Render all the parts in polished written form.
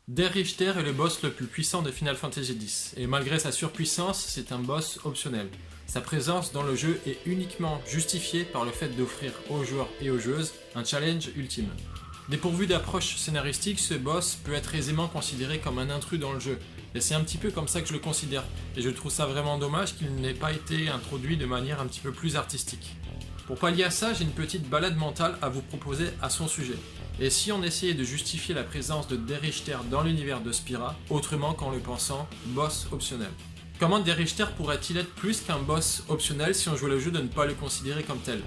Der Richter est le boss le plus puissant de Final Fantasy X, et malgré sa surpuissance, c'est un boss optionnel. Sa présence dans le jeu est uniquement justifiée par le fait d'offrir aux joueurs et aux joueuses un challenge ultime. Dépourvu d'approche scénaristique, ce boss peut être aisément considéré comme un intrus dans le jeu, et c'est un petit peu comme ça que je le considère, et je trouve ça vraiment dommage qu'il n'ait pas été introduit de manière un petit peu plus artistique. Pour pallier à ça, j'ai une petite balade mentale à vous proposer à son sujet. Et si on essayait de justifier la présence de Der Richter dans l'univers de Spira, autrement qu'en le pensant boss optionnel? Comment Der Richter pourrait-il être plus qu'un boss optionnel si on jouait le jeu de ne pas le considérer comme tel?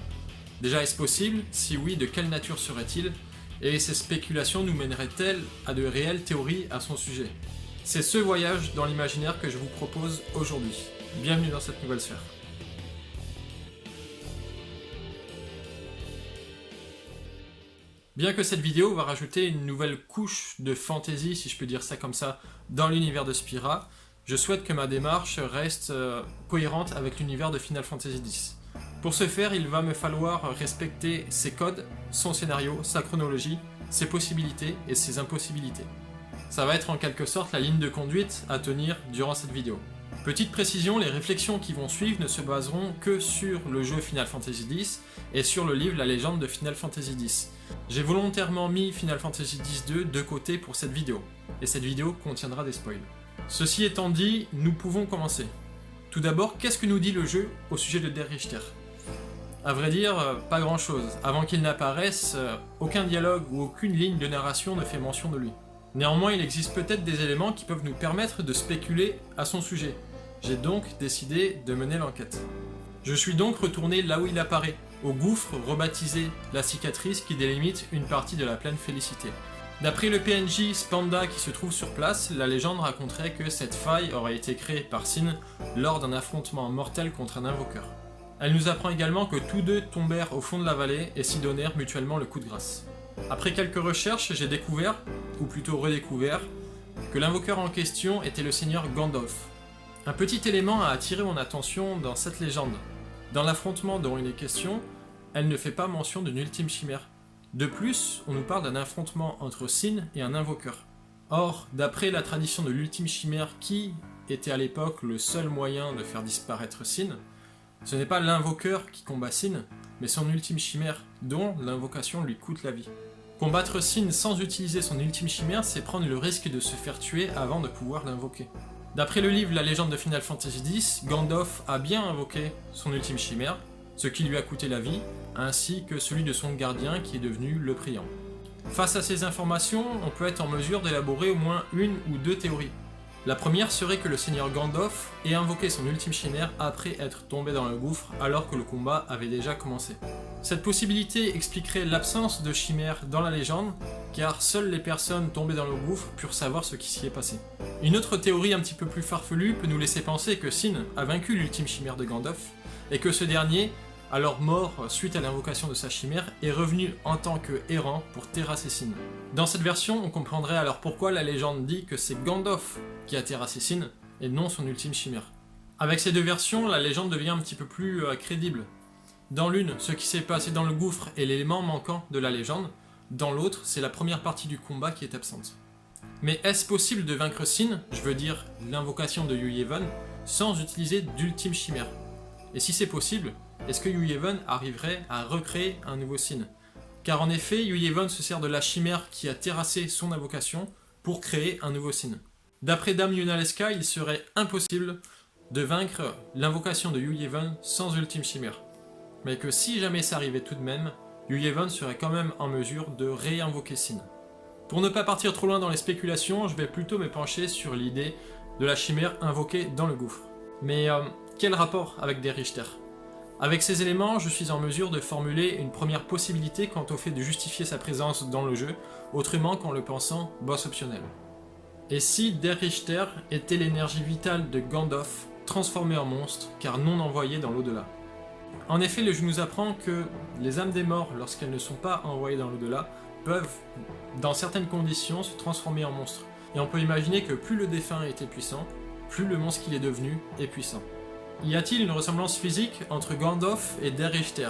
Déjà, est-ce possible? Si oui, de quelle nature serait-il? Et ces spéculations nous mèneraient-elles à de réelles théories à son sujet? C'est ce voyage dans l'imaginaire que je vous propose aujourd'hui. Bienvenue dans cette nouvelle sphère. Bien que cette vidéo va rajouter une nouvelle couche de fantasy, si je peux dire ça comme ça, dans l'univers de Spira, je souhaite que ma démarche reste cohérente avec l'univers de Final Fantasy X. Pour ce faire, il va me falloir respecter ses codes, son scénario, sa chronologie, ses possibilités et ses impossibilités. Ça va être en quelque sorte la ligne de conduite à tenir durant cette vidéo. Petite précision, les réflexions qui vont suivre ne se baseront que sur le jeu Final Fantasy X et sur le livre La légende de Final Fantasy X. J'ai volontairement mis Final Fantasy X-2 de côté pour cette vidéo, et cette vidéo contiendra des spoils. Ceci étant dit, nous pouvons commencer. Tout d'abord, qu'est-ce que nous dit le jeu au sujet de Der Richter? À vrai dire, pas grand chose. Avant qu'il n'apparaisse, aucun dialogue ou aucune ligne de narration ne fait mention de lui. Néanmoins, il existe peut-être des éléments qui peuvent nous permettre de spéculer à son sujet. J'ai donc décidé de mener l'enquête. Je suis donc retourné là où il apparaît, au gouffre rebaptisé La Cicatrice qui délimite une partie de la plaine Félicité. D'après le PNJ Spanda qui se trouve sur place, la légende raconterait que cette faille aurait été créée par Sin lors d'un affrontement mortel contre un invoqueur. Elle nous apprend également que tous deux tombèrent au fond de la vallée et s'y donnèrent mutuellement le coup de grâce. Après quelques recherches, j'ai découvert, ou plutôt redécouvert, que l'invoqueur en question était le seigneur Gandalf. Un petit élément a attiré mon attention dans cette légende. Dans l'affrontement dont il est question, elle ne fait pas mention d'une ultime chimère. De plus, on nous parle d'un affrontement entre Sin et un invoqueur. Or, d'après la tradition de l'ultime chimère qui était à l'époque le seul moyen de faire disparaître Sin, ce n'est pas l'invoqueur qui combat Sin, mais son ultime chimère, dont l'invocation lui coûte la vie. Combattre Sin sans utiliser son ultime chimère, c'est prendre le risque de se faire tuer avant de pouvoir l'invoquer. D'après le livre La légende de Final Fantasy X, Gandalf a bien invoqué son ultime chimère, ce qui lui a coûté la vie, ainsi que celui de son gardien qui est devenu le Priant. Face à ces informations, on peut être en mesure d'élaborer au moins une ou deux théories. La première serait que le seigneur Gandalf ait invoqué son ultime chimère après être tombé dans le gouffre alors que le combat avait déjà commencé. Cette possibilité expliquerait l'absence de chimère dans la légende, car seules les personnes tombées dans le gouffre purent savoir ce qui s'y est passé. Une autre théorie un petit peu plus farfelue peut nous laisser penser que Sin a vaincu l'ultime chimère de Gandalf, et que ce dernier, alors mort suite à l'invocation de sa chimère, est revenu en tant que errant pour terrasser Sin. Dans cette version, on comprendrait alors pourquoi la légende dit que c'est Gandalf qui a terrassé Sin, et non son ultime chimère. Avec ces deux versions, la légende devient un petit peu plus crédible. Dans l'une, ce qui s'est passé dans le gouffre est l'élément manquant de la légende, dans l'autre, c'est la première partie du combat qui est absente. Mais est-ce possible de vaincre Sin, je veux dire l'invocation de Yuyevon, sans utiliser d'ultime chimère? Et si c'est possible, est-ce que Yuyevon arriverait à recréer un nouveau Sin? Car en effet, Yuyevon se sert de la chimère qui a terrassé son invocation pour créer un nouveau Sin. D'après Dame Yunalesca, il serait impossible de vaincre l'invocation de Yuyevon sans ultime chimère. Mais que si jamais ça arrivait tout de même, Yuyevon serait quand même en mesure de réinvoquer Sin. Pour ne pas partir trop loin dans les spéculations, je vais plutôt me pencher sur l'idée de la chimère invoquée dans le gouffre. Mais quel rapport avec Der Richter? Avec ces éléments, je suis en mesure de formuler une première possibilité quant au fait de justifier sa présence dans le jeu, autrement qu'en le pensant boss optionnel. Et si Der Richter était l'énergie vitale de Gandalf, transformée en monstre, car non envoyée dans l'au-delà? En effet, le jeu nous apprend que les âmes des morts, lorsqu'elles ne sont pas envoyées dans l'au-delà, peuvent, dans certaines conditions, se transformer en monstres. Et on peut imaginer que plus le défunt était puissant, plus le monstre qu'il est devenu est puissant. Y a-t-il une ressemblance physique entre Gandalf et Der Richter?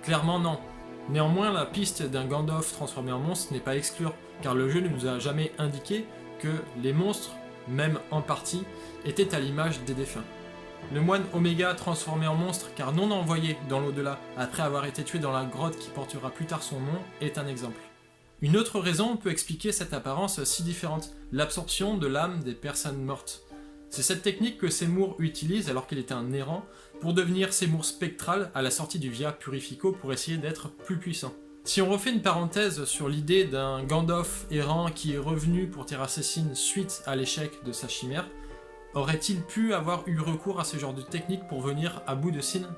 Clairement non. Néanmoins, la piste d'un Gandalf transformé en monstre n'est pas exclure, car le jeu ne nous a jamais indiqué que les monstres, même en partie, étaient à l'image des défunts. Le moine Oméga transformé en monstre car non envoyé dans l'au-delà après avoir été tué dans la grotte qui portera plus tard son nom est un exemple. Une autre raison peut expliquer cette apparence si différente, l'absorption de l'âme des personnes mortes. C'est cette technique que Seymour utilise alors qu'il était un errant pour devenir Seymour spectral à la sortie du Via Purifico pour essayer d'être plus puissant. Si on refait une parenthèse sur l'idée d'un Gandalf errant qui est revenu pour terrasser Sin suite à l'échec de sa chimère, aurait-il pu avoir eu recours à ce genre de technique pour venir à bout de Sin?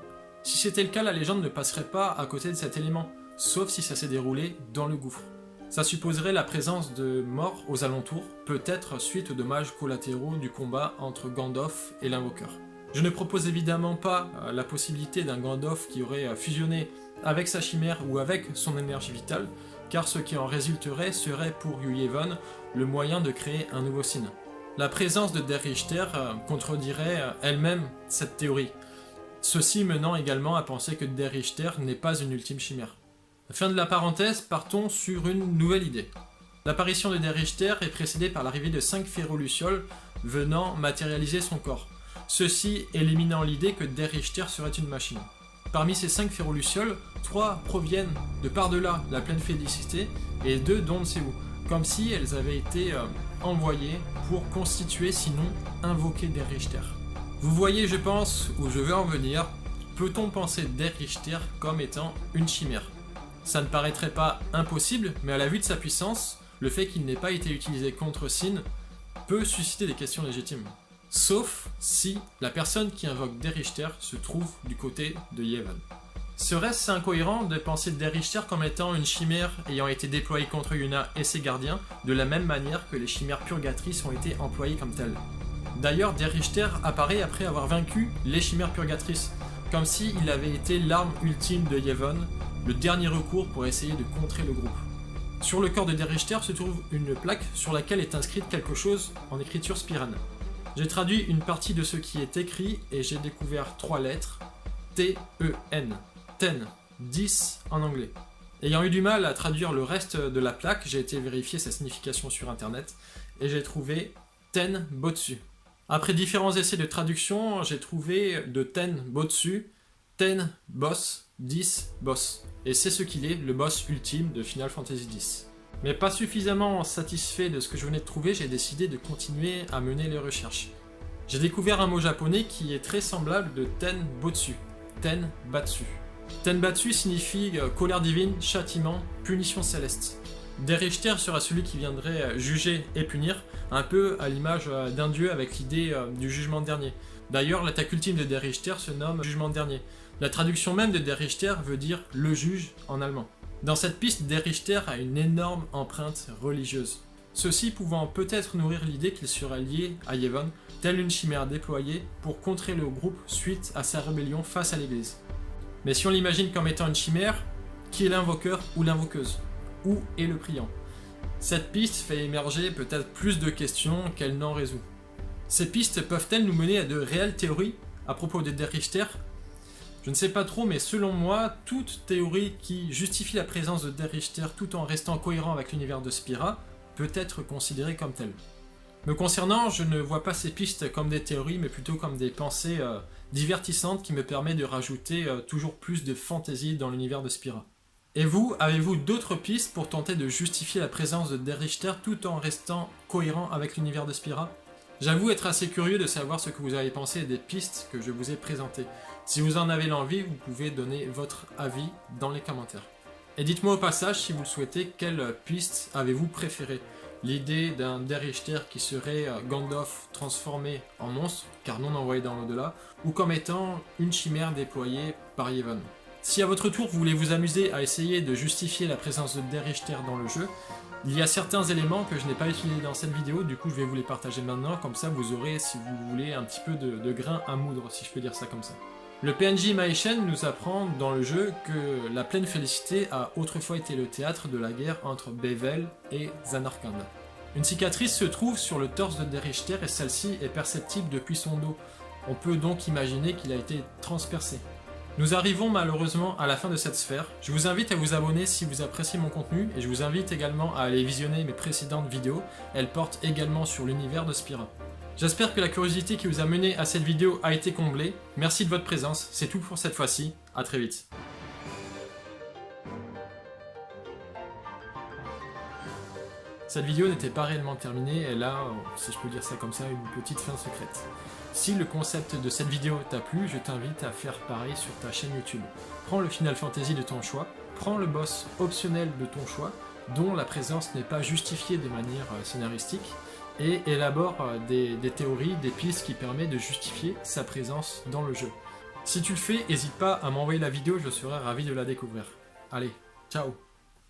Si c'était le cas, la légende ne passerait pas à côté de cet élément, sauf si ça s'est déroulé dans le gouffre. Ça supposerait la présence de morts aux alentours, peut-être suite aux dommages collatéraux du combat entre Gandalf et l'invoqueur. Je ne propose évidemment pas la possibilité d'un Gandalf qui aurait fusionné avec sa chimère ou avec son énergie vitale, car ce qui en résulterait serait pour Yevon le moyen de créer un nouveau Sin. La présence de Der Richter contredirait elle-même cette théorie, ceci menant également à penser que Der Richter n'est pas une ultime chimère. Fin de la parenthèse, partons sur une nouvelle idée. L'apparition de Der Richter est précédée par l'arrivée de 5 ferro-lucioles venant matérialiser son corps, ceci éliminant l'idée que Der Richter serait une machine. Parmi ces 5 ferro-lucioles, 3 proviennent de par-delà la pleine félicité et 2 d'on ne sait où, comme si elles avaient été envoyées pour constituer, sinon invoquer Der Richter. Vous voyez, je pense, où je veux en venir. Peut-on penser Der Richter comme étant une chimère? Ça ne paraîtrait pas impossible, mais à la vue de sa puissance, le fait qu'il n'ait pas été utilisé contre Sin peut susciter des questions légitimes. Sauf si la personne qui invoque Der Richter se trouve du côté de Yevon. Serait-ce incohérent de penser Der Richter comme étant une chimère ayant été déployée contre Yuna et ses gardiens, de la même manière que les chimères purgatrices ont été employées comme telles? D'ailleurs, Der Richter apparaît après avoir vaincu les chimères purgatrices, comme s'il avait été l'arme ultime de Yevon, le dernier recours pour essayer de contrer le groupe. Sur le corps de Der Richter se trouve une plaque sur laquelle est inscrite quelque chose en écriture spirane. J'ai traduit une partie de ce qui est écrit et j'ai découvert 3 lettres, T-E-N, Ten, 10 en anglais. Ayant eu du mal à traduire le reste de la plaque, j'ai été vérifier sa signification sur internet et j'ai trouvé Ten Botsu. Après différents essais de traduction, j'ai trouvé de Ten Botsu, Ten Boss, 10 Boss. Et c'est ce qu'il est, le boss ultime de Final Fantasy X. Mais pas suffisamment satisfait de ce que je venais de trouver, j'ai décidé de continuer à mener les recherches. J'ai découvert un mot japonais qui est très semblable de Ten Botsu, Ten Batsu. Ten Batsu signifie colère divine, châtiment, punition céleste. Der Richter sera celui qui viendrait juger et punir, un peu à l'image d'un dieu avec l'idée du jugement dernier. D'ailleurs, l'attaque ultime de Der Richter se nomme jugement dernier. La traduction même de Der Richter veut dire le juge en allemand. Dans cette piste, Der Richter a une énorme empreinte religieuse. Ceci pouvant peut-être nourrir l'idée qu'il serait lié à Yevon, telle une chimère déployée pour contrer le groupe suite à sa rébellion face à l'église. Mais si on l'imagine comme étant une chimère, qui est l'invoqueur ou l'invoqueuse? Où est le priant? Cette piste fait émerger peut-être plus de questions qu'elle n'en résout. Ces pistes peuvent-elles nous mener à de réelles théories à propos de Der Richter? Je ne sais pas trop, mais selon moi, toute théorie qui justifie la présence de Der Richter tout en restant cohérent avec l'univers de Spira peut être considérée comme telle. Me concernant, je ne vois pas ces pistes comme des théories, mais plutôt comme des pensées divertissantes qui me permettent de rajouter toujours plus de fantaisie dans l'univers de Spira. Et vous, avez-vous d'autres pistes pour tenter de justifier la présence de Der Richter tout en restant cohérent avec l'univers de Spira? J'avoue être assez curieux de savoir ce que vous avez pensé des pistes que je vous ai présentées. Si vous en avez l'envie, vous pouvez donner votre avis dans les commentaires. Et dites-moi au passage, si vous le souhaitez, quelle piste avez-vous préférée? L'idée d'un Der Richter qui serait Gandalf transformé en monstre, car non envoyé dans l'au-delà, ou comme étant une chimère déployée par Yevon. Si à votre tour vous voulez vous amuser à essayer de justifier la présence de Der Richter dans le jeu, il y a certains éléments que je n'ai pas utilisés dans cette vidéo, du coup je vais vous les partager maintenant, comme ça vous aurez, si vous voulez, un petit peu de grain à moudre, si je peux dire ça comme ça. Le PNJ Maïchen nous apprend dans le jeu que la Pleine Félicité a autrefois été le théâtre de la guerre entre Bevel et Zanarkand. Une cicatrice se trouve sur le torse de Der Richter et celle-ci est perceptible depuis son dos. On peut donc imaginer qu'il a été transpercé. Nous arrivons malheureusement à la fin de cette sphère. Je vous invite à vous abonner si vous appréciez mon contenu et je vous invite également à aller visionner mes précédentes vidéos. Elles portent également sur l'univers de Spira. J'espère que la curiosité qui vous a mené à cette vidéo a été comblée. Merci de votre présence, c'est tout pour cette fois-ci. À très vite. Cette vidéo n'était pas réellement terminée, elle a, si je peux dire ça comme ça, une petite fin secrète. Si le concept de cette vidéo t'a plu, je t'invite à faire pareil sur ta chaîne YouTube. Prends le Final Fantasy de ton choix, prends le boss optionnel de ton choix, dont la présence n'est pas justifiée de manière scénaristique, et élabore des théories, des pistes qui permettent de justifier sa présence dans le jeu. Si tu le fais, n'hésite pas à m'envoyer la vidéo, je serai ravi de la découvrir. Allez, ciao!